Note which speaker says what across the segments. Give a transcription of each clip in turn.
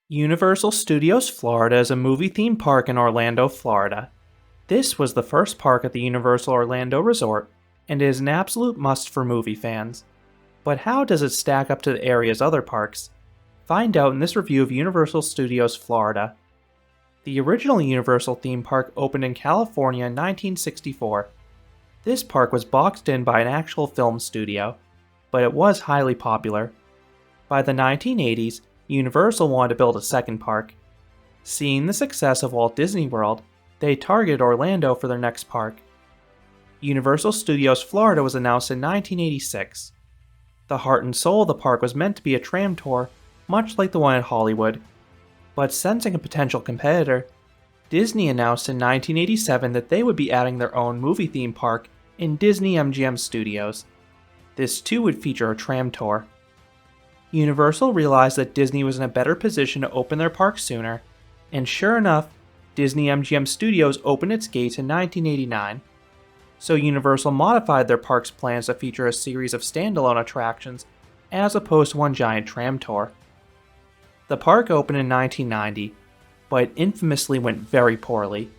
Speaker 1: Universal Studios Florida is a movie theme park in Orlando, Florida. This was the first park at the Universal Orlando Resort and is an absolute must for movie fans. But how does it stack up to the area's other parks? Find out in this review of Universal Studios Florida. The original Universal theme park opened in California in 1964. This park was boxed in by an actual film studio, but it was highly popular. By the 1980s, Universal wanted to build a second park. Seeing the success of Walt Disney World, they targeted Orlando for their next park. Universal Studios Florida was announced in 1986. The heart and soul of the park was meant to be a tram tour, much like the one at Hollywood. But sensing a potential competitor, Disney announced in 1987 that they would be adding their own movie theme park in Disney MGM Studios. This too would feature a tram tour. Universal realized that Disney was in a better position to open their park sooner, and sure enough, Disney MGM Studios opened its gates in 1989. So Universal modified their park's plans to feature a series of standalone attractions as opposed to one giant tram tour. The park opened in 1990, but it infamously went very poorly.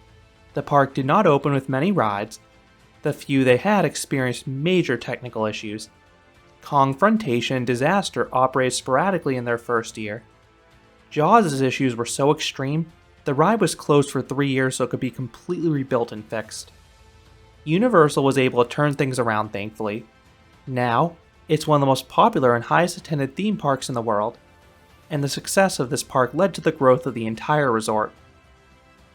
Speaker 1: The park did not open with many rides. The few they had experienced major technical issues. Confrontation and Disaster operated sporadically in their first year. Jaws' issues were so extreme, the ride was closed for 3 years so it could be completely rebuilt and fixed. Universal was able to turn things around, thankfully. Now, it's one of the most popular and highest attended theme parks in the world, and the success of this park led to the growth of the entire resort.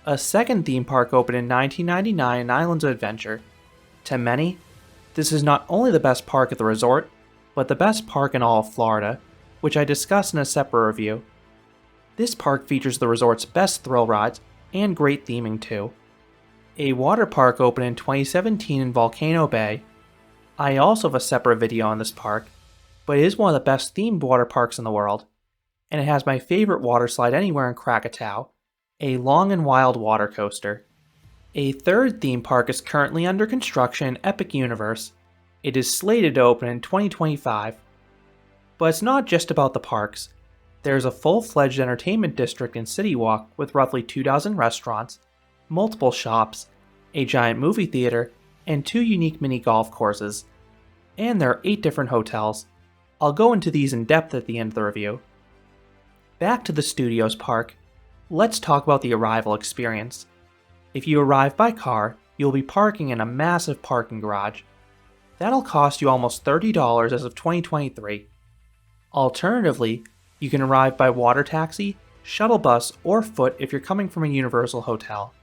Speaker 1: A second theme park opened in 1999 in Islands of Adventure. To many, this is not only the best park at the resort, but the best park in all of Florida, which I discussed in a separate review. This park features the resort's best thrill rides and great theming too. A water park opened in 2017 in Volcano Bay. I also have a separate video on this park, but it is one of the best themed water parks in the world, and it has my favorite water slide anywhere in Krakatoa, a Long and Wild water coaster. A third theme park is currently under construction in Epic Universe. It is slated to open in 2025. But it's not just about the parks. There's a full-fledged entertainment district in City Walk with roughly 2,000 restaurants, multiple shops, a giant movie theater, and 2 unique mini golf courses. And there are 8 different hotels. I'll go into these in depth at the end of the review. Back to the Studios Park. Let's talk about the arrival experience. If you arrive by car, you'll be parking in a massive parking garage. That'll cost you almost $30 as of 2023. Alternatively, you can arrive by water taxi, shuttle bus, or foot if you're coming from a Universal hotel.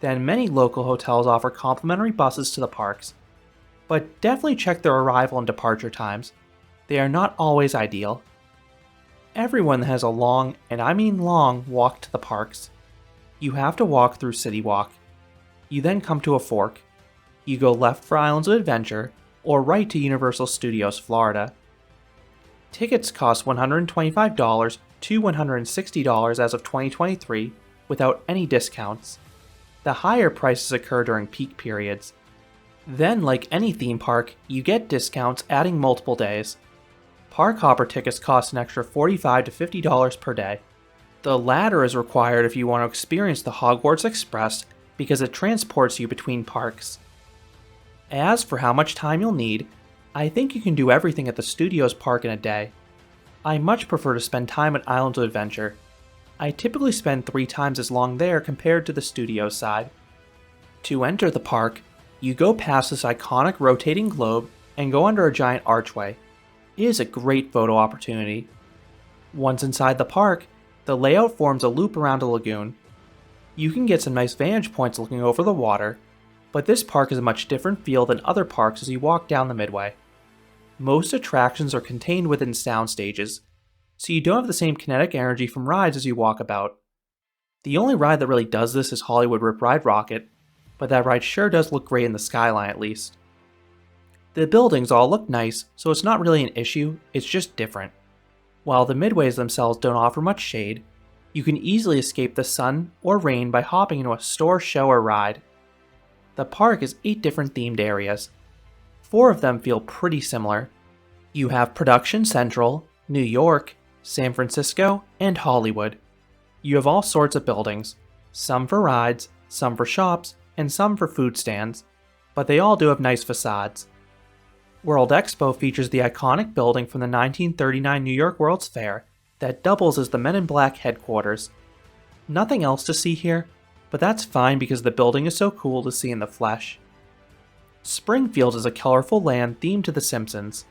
Speaker 1: Then many local hotels offer complimentary buses to the parks. But definitely check their arrival and departure times. They are not always ideal. Everyone has a long, and I mean long, walk to the parks. You have to walk through City Walk. You then come to a fork. You go left for Islands of Adventure, or right to Universal Studios Florida. Tickets cost $125 to $160 as of 2023, without any discounts. The higher prices occur during peak periods. Then, like any theme park, you get discounts adding multiple days. Park hopper tickets cost an extra $45 to $50 per day. The latter is required if you want to experience the Hogwarts Express because it transports you between parks. As for how much time you'll need, I think you can do everything at the Studios Park in a day. I much prefer to spend time at Islands of Adventure. I typically spend 3 times as long there compared to the Studios side. To enter the park, you go past this iconic rotating globe and go under a giant archway. It is a great photo opportunity. Once inside the park, the layout forms a loop around a lagoon. You can get some nice vantage points looking over the water, but this park is a much different feel than other parks as you walk down the midway. Most attractions are contained within sound stages, so you don't have the same kinetic energy from rides as you walk about. The only ride that really does this is Hollywood Rip Ride Rocket, but that ride sure does look great in the skyline at least. The buildings all look nice, so it's not really an issue, it's just different. While the midways themselves don't offer much shade, you can easily escape the sun or rain by hopping into a store, show, or ride. The park is 8 different themed areas. 4 of them feel pretty similar. You have Production Central, New York, San Francisco, and Hollywood. You have all sorts of buildings, some for rides, some for shops, and some for food stands, but they all do have nice facades. World Expo features the iconic building from the 1939 New York World's Fair that doubles as the Men in Black headquarters. Nothing else to see here, but that's fine because the building is so cool to see in the flesh. Springfield is a colorful land themed to The Simpsons.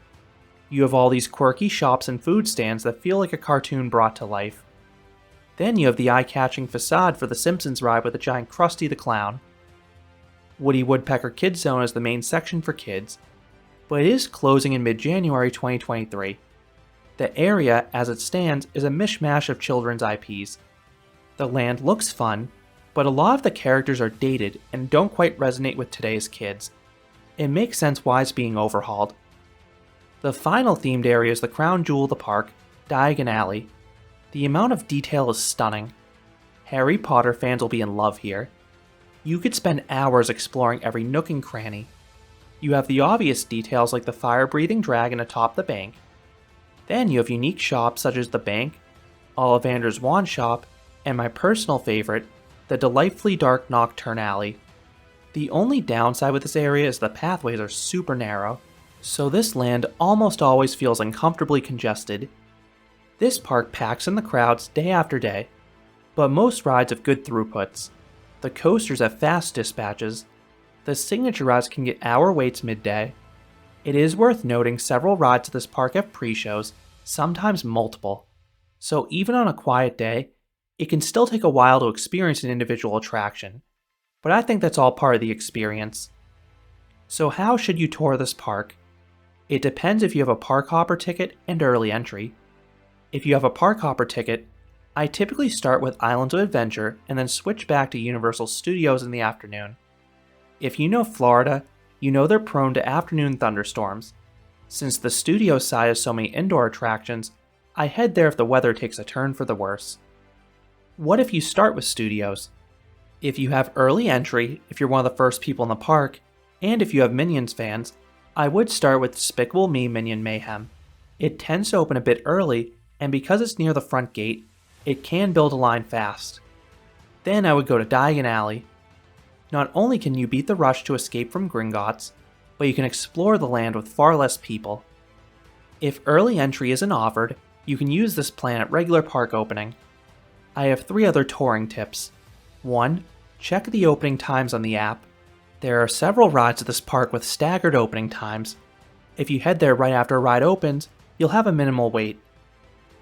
Speaker 1: You have all these quirky shops and food stands that feel like a cartoon brought to life. Then you have the eye-catching facade for the Simpsons ride with the giant Krusty the Clown. Woody Woodpecker Kids Zone is the main section for kids, but it is closing in mid-January 2023. The area, as it stands, is a mishmash of children's IPs. The land looks fun, but a lot of the characters are dated and don't quite resonate with today's kids. It makes sense why it's being overhauled. The final themed area is the crown jewel of the park, Diagon Alley. The amount of detail is stunning. Harry Potter fans will be in love here. You could spend hours exploring every nook and cranny. You have the obvious details like the fire-breathing dragon atop the bank. Then you have unique shops such as the bank, Ollivander's Wand Shop, and my personal favorite, the delightfully dark Nocturne Alley. The only downside with this area is the pathways are super narrow, so this land almost always feels uncomfortably congested. This park packs in the crowds day after day, but most rides have good throughputs. The coasters have fast dispatches. The signature rides can get hour waits midday. It is worth noting several rides at this park have pre-shows, sometimes multiple, so even on a quiet day, it can still take a while to experience an individual attraction, but I think that's all part of the experience. So how should you tour this park? It depends if you have a park hopper ticket and early entry. If you have a park hopper ticket, I typically start with Islands of Adventure and then switch back to Universal Studios in the afternoon. If you know Florida, you know they're prone to afternoon thunderstorms. Since the studio side has so many indoor attractions, I head there if the weather takes a turn for the worse. What if you start with studios? If you have early entry, if you're one of the first people in the park, and if you have Minions fans, I would start with Despicable Me Minion Mayhem. It tends to open a bit early, and because it's near the front gate, it can build a line fast. Then I would go to Diagon Alley. Not only can you beat the rush to escape from Gringotts, but you can explore the land with far less people. If early entry isn't offered, you can use this plan at regular park opening. I have 3 other touring tips. 1. Check the opening times on the app. There are several rides at this park with staggered opening times. If you head there right after a ride opens, you'll have a minimal wait.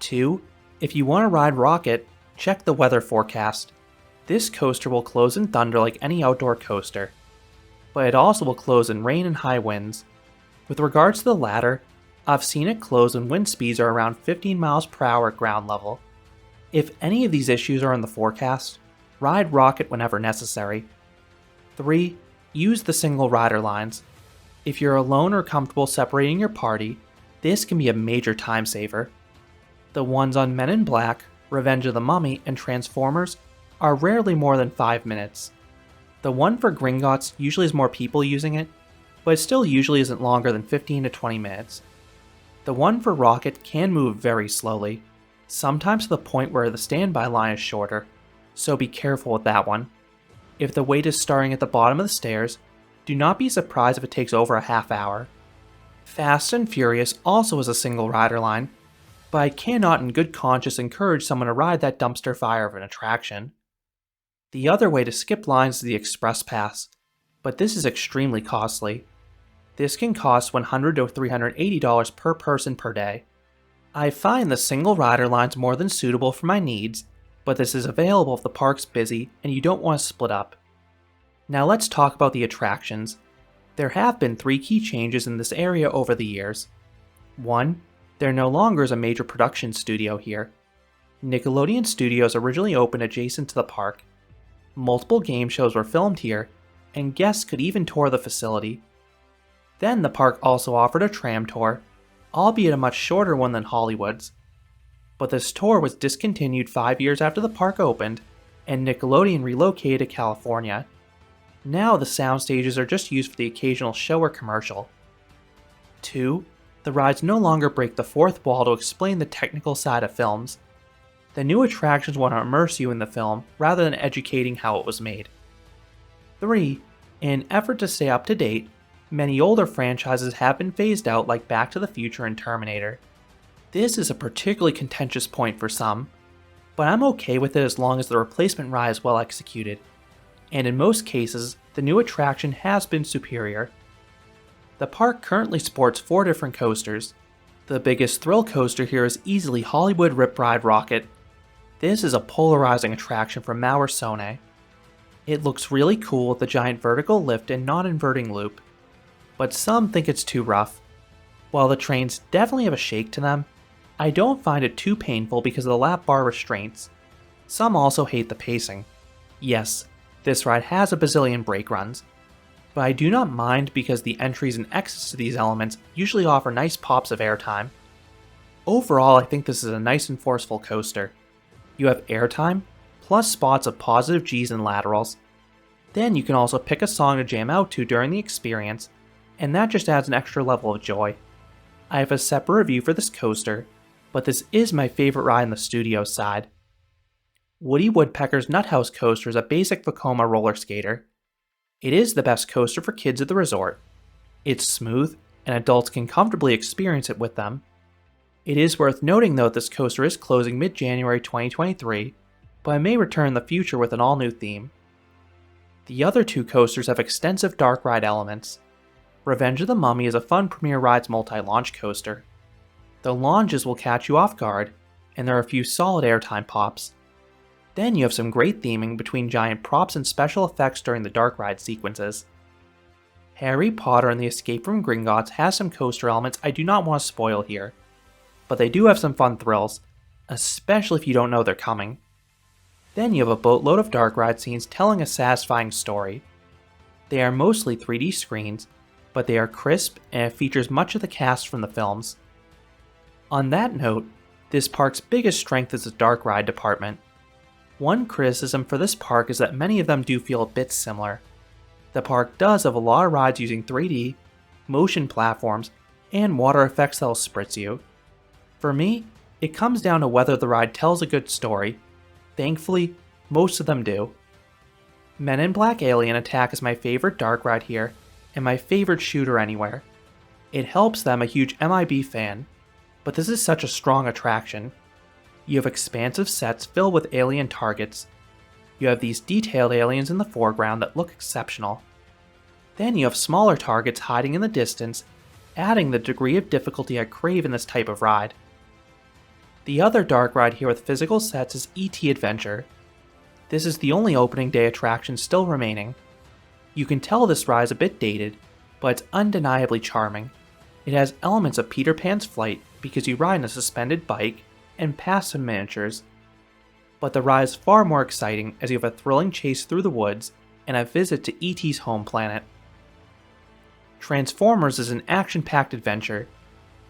Speaker 1: 2. If you want to ride Rocket, check the weather forecast. This coaster will close in thunder like any outdoor coaster, but it also will close in rain and high winds. With regards to the latter, I've seen it close when wind speeds are around 15 miles per hour at ground level. If any of these issues are in the forecast, ride Rocket whenever necessary. 3. Use the single rider lines. If you're alone or comfortable separating your party, this can be a major time saver. The ones on Men in Black, Revenge of the Mummy, and Transformers are rarely more than 5 minutes. The one for Gringotts usually has more people using it, but it still usually isn't longer than 15 to 20 minutes. The one for Rocket can move very slowly, sometimes to the point where the standby line is shorter, so be careful with that one. If the wait is starting at the bottom of the stairs, do not be surprised if it takes over a half hour. Fast and Furious also has a single rider line, but I cannot in good conscience encourage someone to ride that dumpster fire of an attraction. The other way to skip lines is the Express Pass, but this is extremely costly. This can cost $100 to $380 per person per day. I find the single rider lines more than suitable for my needs, but this is available if the park's busy and you don't want to split up. Now let's talk about the attractions. There have been 3 key changes in this area over the years. 1. There no longer is a major production studio here. Nickelodeon Studios originally opened adjacent to the park. Multiple game shows were filmed here, and guests could even tour the facility. Then the park also offered a tram tour, albeit a much shorter one than Hollywood's. But this tour was discontinued 5 years after the park opened, and Nickelodeon relocated to California. Now the sound stages are just used for the occasional show or commercial. 2. The rides no longer break the fourth wall to explain the technical side of films. The new attractions want to immerse you in the film rather than educating how it was made. 3. In an effort to stay up to date, many older franchises have been phased out like Back to the Future and Terminator. This is a particularly contentious point for some, but I'm okay with it as long as the replacement ride is well executed, and in most cases, the new attraction has been superior. The park currently sports 4 different coasters. The biggest thrill coaster here is easily Hollywood Rip Ride Rocket. This is a polarizing attraction from Maui Sone. It looks really cool with the giant vertical lift and non-inverting loop, but some think it's too rough. While the trains definitely have a shake to them, I don't find it too painful because of the lap bar restraints. Some also hate the pacing. Yes, this ride has a bazillion brake runs, but I do not mind because the entries and exits to these elements usually offer nice pops of airtime. Overall, I think this is a nice and forceful coaster. You have airtime, plus spots of positive Gs and laterals. Then you can also pick a song to jam out to during the experience, and that just adds an extra level of joy. I have a separate review for this coaster, but this is my favorite ride on the studio side. Woody Woodpecker's Nuthouse Coaster is a basic Vekoma roller skater. It is the best coaster for kids at the resort. It's smooth, and adults can comfortably experience it with them. It is worth noting though that this coaster is closing mid-January 2023, but it may return in the future with an all-new theme. The other 2 coasters have extensive dark ride elements. Revenge of the Mummy is a fun Premier Rides multi-launch coaster. The launches will catch you off guard, and there are a few solid airtime pops. Then you have some great theming between giant props and special effects during the dark ride sequences. Harry Potter and the Escape from Gringotts has some coaster elements I do not want to spoil here, but they do have some fun thrills, especially if you don't know they're coming. Then you have a boatload of dark ride scenes telling a satisfying story. They are mostly 3D screens, but they are crisp and it features much of the cast from the films. On that note, this park's biggest strength is the dark ride department. One criticism for this park is that many of them do feel a bit similar. The park does have a lot of rides using 3D, motion platforms, and water effects that'll spritz you. For me, it comes down to whether the ride tells a good story. Thankfully, most of them do. Men in Black Alien Attack is my favorite dark ride here, and my favorite shooter anywhere. It helps that I'm a huge MIB fan, but this is such a strong attraction. You have expansive sets filled with alien targets. You have these detailed aliens in the foreground that look exceptional. Then you have smaller targets hiding in the distance, adding the degree of difficulty I crave in this type of ride. The other dark ride here with physical sets is E.T. Adventure. This is the only opening day attraction still remaining. You can tell this ride is a bit dated, but it's undeniably charming. It has elements of Peter Pan's flight because you ride in a suspended bike and pass some miniatures. But the ride is far more exciting as you have a thrilling chase through the woods and a visit to E.T.'s home planet. Transformers is an action-packed adventure.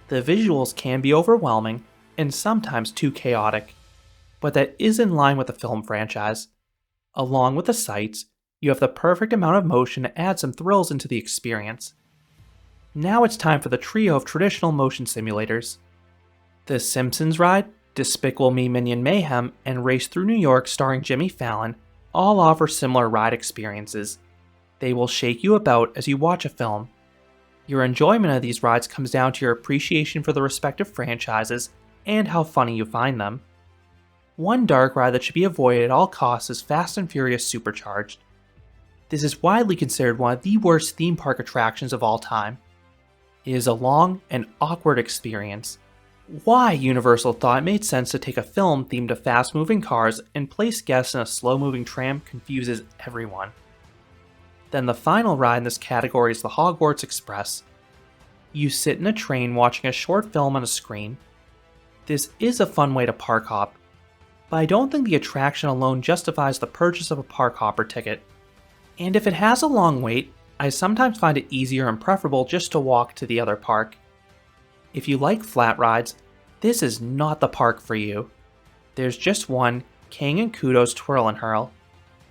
Speaker 1: The visuals can be overwhelming and sometimes too chaotic, but that is in line with the film franchise. Along with the sights, you have the perfect amount of motion to add some thrills into the experience. Now it's time for the trio of traditional motion simulators. The Simpsons ride, Despicable Me Minion Mayhem, and Race Through New York starring Jimmy Fallon all offer similar ride experiences. They will shake you about as you watch a film. Your enjoyment of these rides comes down to your appreciation for the respective franchises and how funny you find them. One dark ride that should be avoided at all costs is Fast and Furious Supercharged. This is widely considered one of the worst theme park attractions of all time. It is a long and awkward experience. Why Universal thought it made sense to take a film themed to fast-moving cars and place guests in a slow-moving tram confuses everyone. Then the final ride in this category is the Hogwarts Express. You sit in a train watching a short film on a screen. This is a fun way to park hop, but I don't think the attraction alone justifies the purchase of a park hopper ticket. And if it has a long wait, I sometimes find it easier and preferable just to walk to the other park. If you like flat rides, this is not the park for you. There's just one, Kang and Kudo's Twirl and Hurl.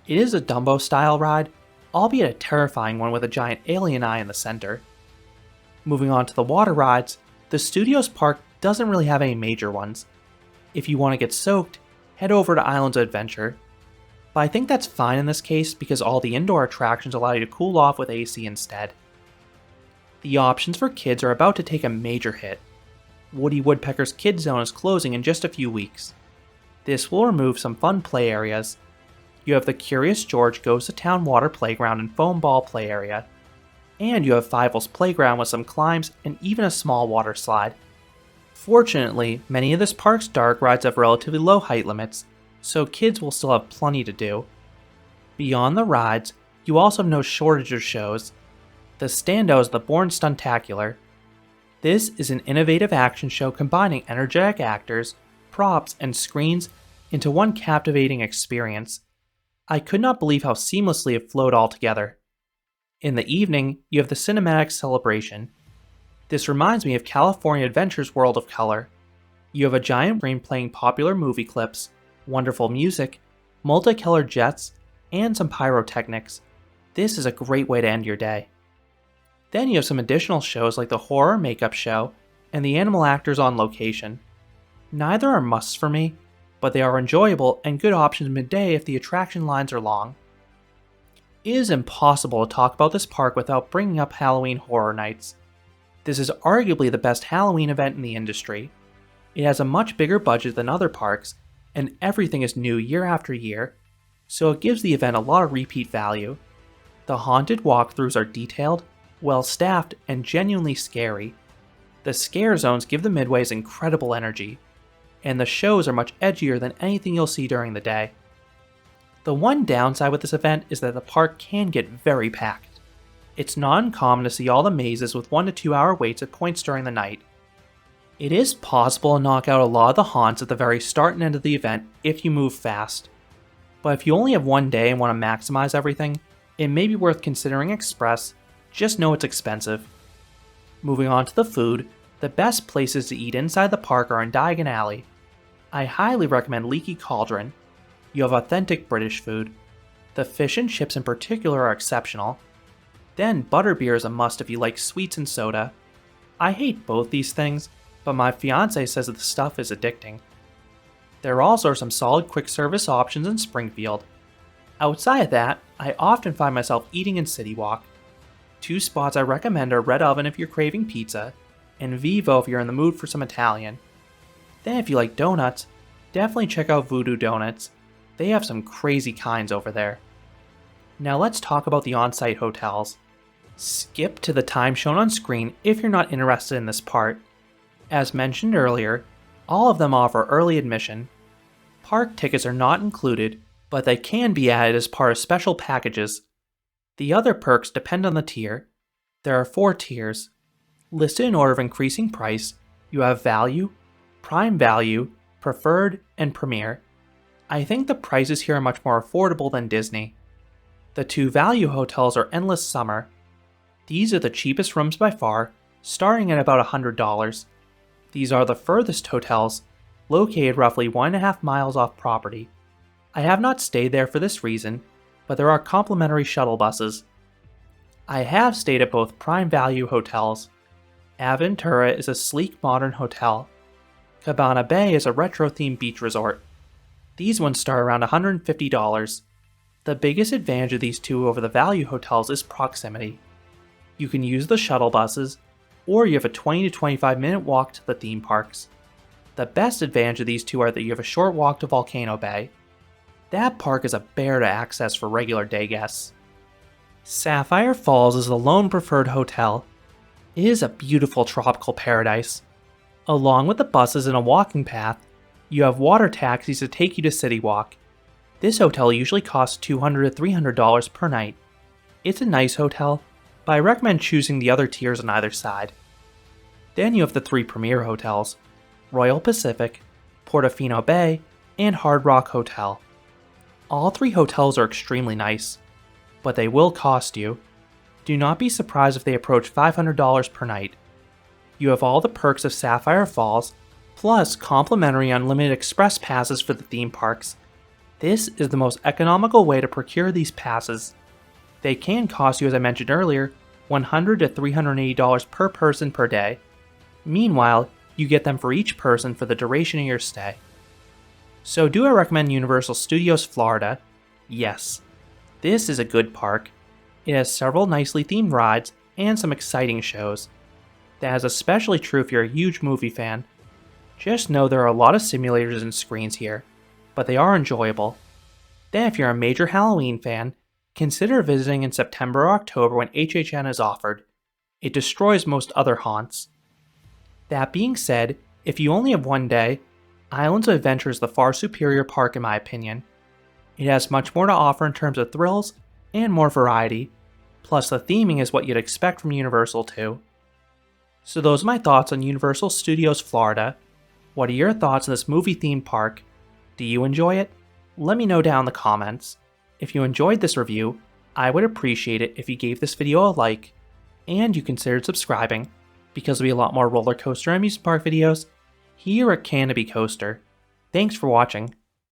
Speaker 1: It is a Dumbo-style ride, albeit a terrifying one with a giant alien eye in the center. Moving on to the water rides, the Studios Park doesn't really have any major ones. If you want to get soaked, head over to Islands of Adventure. But I think that's fine in this case because all the indoor attractions allow you to cool off with AC instead. The options for kids are about to take a major hit. Woody Woodpecker's Kids Zone is closing in just a few weeks. This will remove some fun play areas. You have the Curious George Goes to Town Water Playground and Foam Ball Play Area. And you have Fievel's Playground with some climbs and even a small water slide. Fortunately, many of this park's dark rides have relatively low height limits, so kids will still have plenty to do. Beyond the rides, you also have no shortage of shows. The standout is the Bourne Stuntacular. This is an innovative action show combining energetic actors, props, and screens into one captivating experience. I could not believe how seamlessly it flowed all together. In the evening, you have the Cinematic Celebration. This reminds me of California Adventure's World of Color. You have a giant screen playing popular movie clips, wonderful music, multicolored jets, and some pyrotechnics. This is a great way to end your day. Then you have some additional shows like the Horror Makeup Show and the Animal Actors on Location. Neither are musts for me, but they are enjoyable and good options midday if the attraction lines are long. It is impossible to talk about this park without bringing up Halloween Horror Nights. This is arguably the best Halloween event in the industry. It has a much bigger budget than other parks, and everything is new year after year, so it gives the event a lot of repeat value. The haunted walkthroughs are detailed, well-staffed, and genuinely scary. The scare zones give the midways incredible energy, and the shows are much edgier than anything you'll see during the day. The one downside with this event is that the park can get very packed. It's not uncommon to see all the mazes with 1 to 2 hour waits at points during the night. It is possible to knock out a lot of the haunts at the very start and end of the event if you move fast. But if you only have one day and want to maximize everything, it may be worth considering Express, just know it's expensive. Moving on to the food, the best places to eat inside the park are in Diagon Alley. I highly recommend Leaky Cauldron. You have authentic British food. The fish and chips in particular are exceptional. Then butterbeer is a must if you like sweets and soda. I hate both these things, but my fiance says that the stuff is addicting. There also are some solid quick service options in Springfield. Outside of that, I often find myself eating in City Walk. 2 spots I recommend are Red Oven if you're craving pizza, and Vivo if you're in the mood for some Italian. Then if you like donuts, definitely check out Voodoo Donuts. They have some crazy kinds over there. Now let's talk about the on-site hotels. Skip to the time shown on screen if you're not interested in this part. As mentioned earlier, all of them offer early admission. Park tickets are not included, but they can be added as part of special packages. The other perks depend on the tier. There are 4 tiers. Listed in order of increasing price, you have Value, Prime Value, Preferred, and Premier. I think the prices here are much more affordable than Disney. The 2 value hotels are Endless Summer. These are the cheapest rooms by far, starting at about $100. These are the furthest hotels, located roughly 1.5 miles off property. I have not stayed there for this reason, but there are complimentary shuttle buses. I have stayed at both Prime Value hotels. Aventura is a sleek modern hotel. Cabana Bay is a retro-themed beach resort. These ones start around $150. The biggest advantage of these 2 over the value hotels is proximity. You can use the shuttle buses, or you have a 20 to 25 minute walk to the theme parks. The best advantage of these 2 are that you have a short walk to Volcano Bay. That park is a bear to access for regular day guests. Sapphire Falls is the lone preferred hotel. It is a beautiful tropical paradise. Along with the buses and a walking path, you have water taxis to take you to City Walk. This hotel usually costs $200 to $300 per night. It's a nice hotel, but I recommend choosing the other tiers on either side. Then you have the 3 premier hotels, Royal Pacific, Portofino Bay, and Hard Rock Hotel. All 3 hotels are extremely nice, but they will cost you. Do not be surprised if they approach $500 per night. You have all the perks of Sapphire Falls, plus complimentary unlimited express passes for the theme parks. This is the most economical way to procure these passes. They can cost you, as I mentioned earlier, $100 to $380 per person per day. Meanwhile, you get them for each person for the duration of your stay. So do I recommend Universal Studios Florida? Yes. This is a good park. It has several nicely themed rides and some exciting shows. That is especially true if you're a huge movie fan. Just know there are a lot of simulators and screens here, but they are enjoyable. Then if you're a major Halloween fan, consider visiting in September or October when HHN is offered. It destroys most other haunts. That being said, if you only have one day, Islands of Adventure is the far superior park in my opinion. It has much more to offer in terms of thrills and more variety, plus the theming is what you'd expect from Universal too. So those are my thoughts on Universal Studios Florida. What are your thoughts on this movie themed park? Do you enjoy it? Let me know down in the comments. If you enjoyed this review, I would appreciate it if you gave this video a like, and you considered subscribing, because there'll be a lot more roller coaster and amusement park videos here at Canopy Coaster. Thanks for watching.